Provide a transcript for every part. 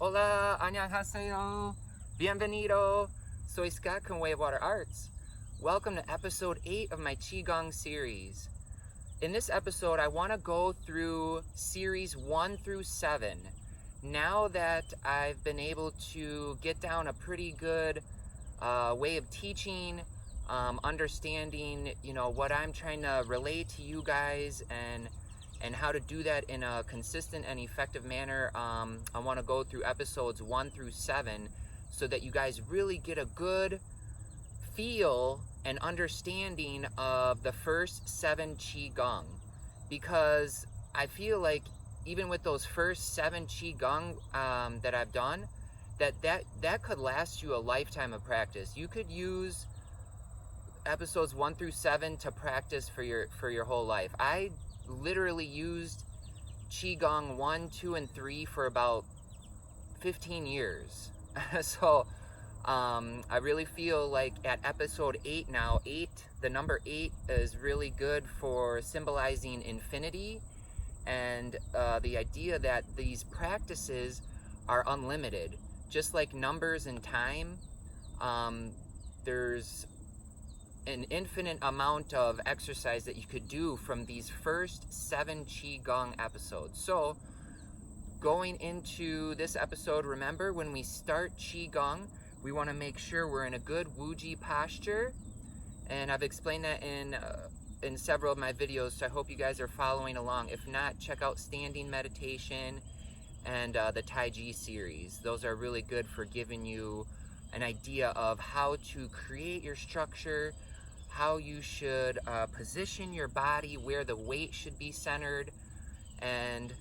Hola, annyeonghaseyo, bienvenido. Soy Scott con Water Arts. Welcome to episode 8 of my Qigong series. In this episode, I want to go through series 1 through 7. Now that I've been able to get down a pretty good way of teaching, understanding, what I'm trying to relay to you guys and how to do that in a consistent and effective manner, I want to go through episodes 1 through 7 so that you guys really get a good feel and understanding of the first 7 Qigong, because I feel like even with those first 7 Qigong that I've done, that could last you a lifetime of practice. You could use episodes 1 through 7 to practice for your whole life. I literally used Qigong 1, 2, and 3 for about 15 years. So I really feel like at episode 8 now, the number 8 is really good for symbolizing infinity and the idea that these practices are unlimited. Just like numbers and time, there's an infinite amount of exercise that you could do from these first 7 Qigong episodes. So going into this episode, remember when we start Qigong, we want to make sure we're in a good Wuji posture, and I've explained that in several of my videos, so I hope you guys are following along. If not, check out standing meditation and the Tai Chi series. Those are really good for giving you an idea of how to create your structure, how you should position your body, where the weight should be centered, and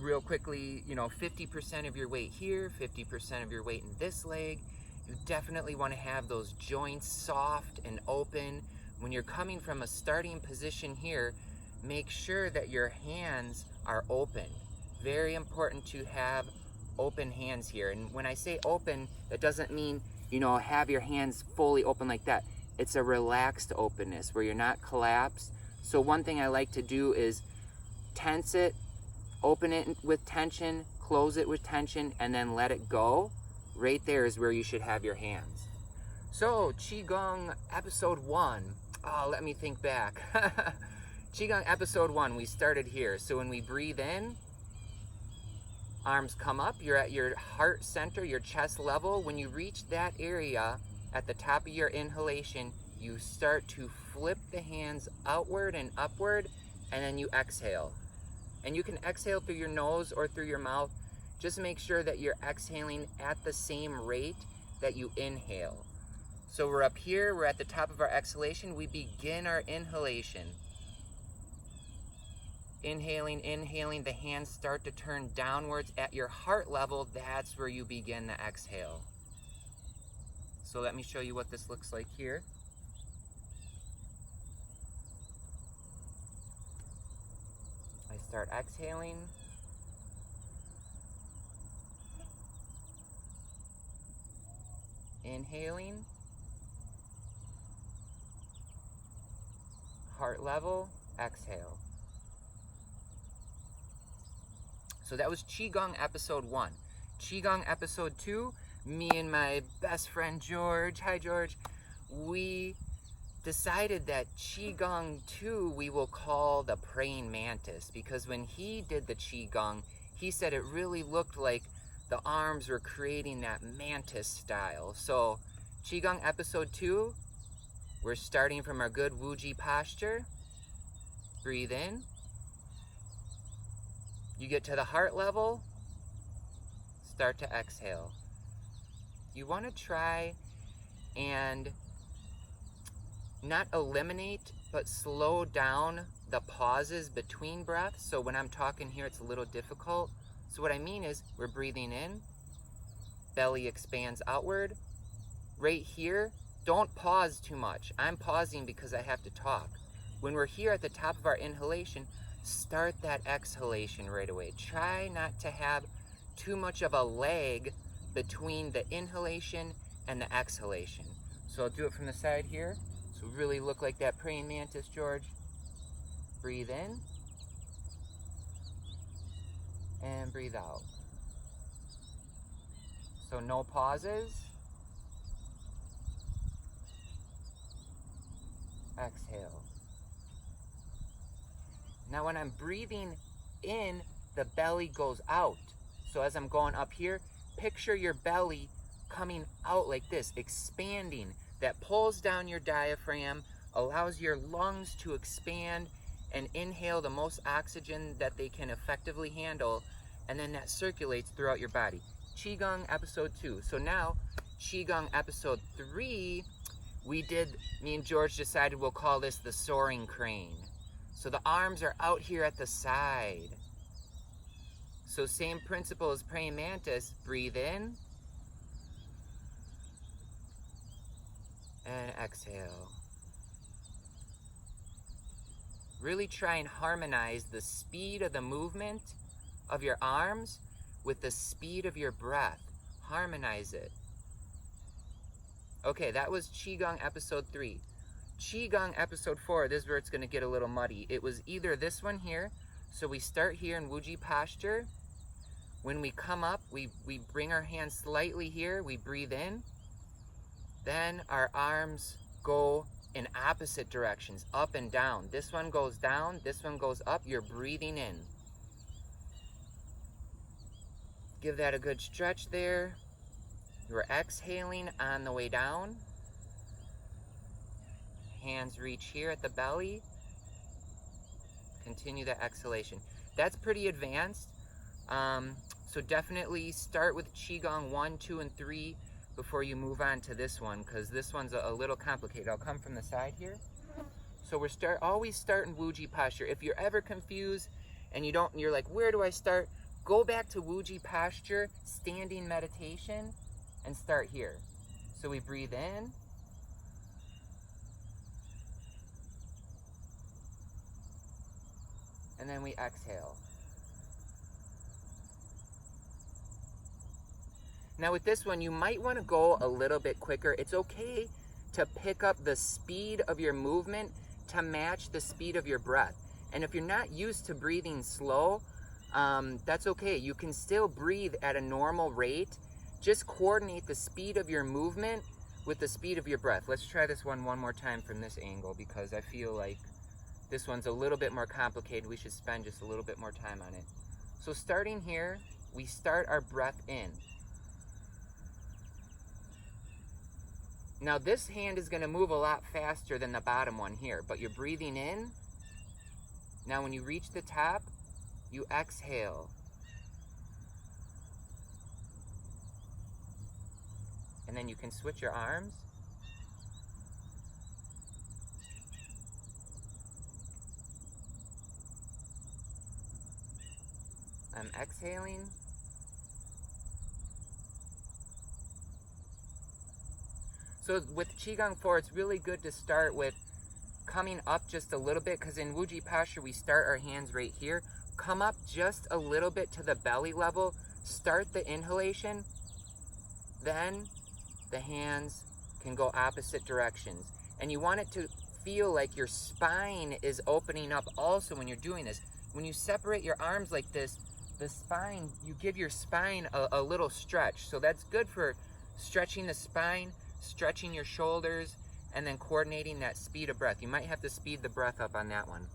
real quickly, 50% of your weight here, 50% of your weight in this leg. You definitely want to have those joints soft and open. When you're coming from a starting position here, make sure that your hands are open. Very important to have open hands here. And when I say open, that doesn't mean, have your hands fully open like that. It's a relaxed openness where you're not collapsed. So one thing I like to do is tense it, open it with tension, close it with tension, and then let it go. Right there is where you should have your hands. So Qigong episode 1. Oh, let me think back. Qigong episode 1, we started here. So when we breathe in, arms come up, you're at your heart center, your chest level. When you reach that area at the top of your inhalation, you start to flip the hands outward and upward, and then you exhale. And you can exhale through your nose or through your mouth. Just make sure that you're exhaling at the same rate that you inhale. So we're up here, we're at the top of our exhalation. We begin our inhalation. Inhaling, the hands start to turn downwards at your heart level. That's where you begin the exhale. So let me show you what this looks like here. I start exhaling. Inhaling. Heart level, exhale. So that was Qigong episode 1. Qigong episode 2, me and my best friend George, hi George, we decided that Qigong 2 we will call the praying mantis, because when he did the Qigong, he said it really looked like the arms were creating that mantis style. So Qigong episode 2, we're starting from our good Wuji posture. Breathe in. You get to the heart level, start to exhale. You want to try and not eliminate, but slow down the pauses between breaths. So when I'm talking here, it's a little difficult. So what I mean is, we're breathing in, belly expands outward. Right here, don't pause too much. I'm pausing because I have to talk. When we're here at the top of our inhalation, start that exhalation right away. Try not to have too much of a lag between the inhalation and the exhalation. So I'll do it from the side here. So really look like that praying mantis, George. Breathe in. And breathe out. So no pauses. Exhale. Now when I'm breathing in, the belly goes out. So as I'm going up here, picture your belly coming out like this, expanding. That pulls down your diaphragm, allows your lungs to expand and inhale the most oxygen that they can effectively handle, and then that circulates throughout your body. Qigong episode 2. So now, Qigong episode 3, me and George decided we'll call this the soaring crane. So the arms are out here at the side. So same principle as praying mantis, breathe in, and exhale. Really try and harmonize the speed of the movement of your arms with the speed of your breath. Harmonize it. Okay, that was Qigong episode 3. Qigong episode 4, this is where it's going to get a little muddy. It was either this one here, so we start here in Wuji posture. When we come up, we bring our hands slightly here, we breathe in. Then our arms go in opposite directions, up and down. This one goes down, this one goes up, you're breathing in. Give that a good stretch there. You're exhaling on the way down. Hands reach here at the belly. Continue the exhalation. That's pretty advanced. So definitely start with Qigong 1, 2, and 3 before you move on to this one, because this one's a little complicated. I'll come from the side here. So always start in Wuji posture. If you're ever confused and you're like, where do I start? Go back to Wuji posture, standing meditation, and start here. So we breathe in. And then we exhale. Now with this one, you might want to go a little bit quicker. It's okay to pick up the speed of your movement to match the speed of your breath. And if you're not used to breathing slow, that's okay. You can still breathe at a normal rate. Just coordinate the speed of your movement with the speed of your breath. Let's try this one more time from this angle, because I feel like this one's a little bit more complicated. We should spend just a little bit more time on it. So starting here, we start our breath in. Now this hand is going to move a lot faster than the bottom one here, but you're breathing in. Now when you reach the top, you exhale. And then you can switch your arms. I'm exhaling. So with Qigong 4, it's really good to start with coming up just a little bit, because in Wuji posture, we start our hands right here. Come up just a little bit to the belly level. Start the inhalation. Then the hands can go opposite directions. And you want it to feel like your spine is opening up also when you're doing this. When you separate your arms like this, the spine, you give your spine a little stretch. So that's good for stretching the spine, stretching your shoulders, and then coordinating that speed of breath. You might have to speed the breath up on that one.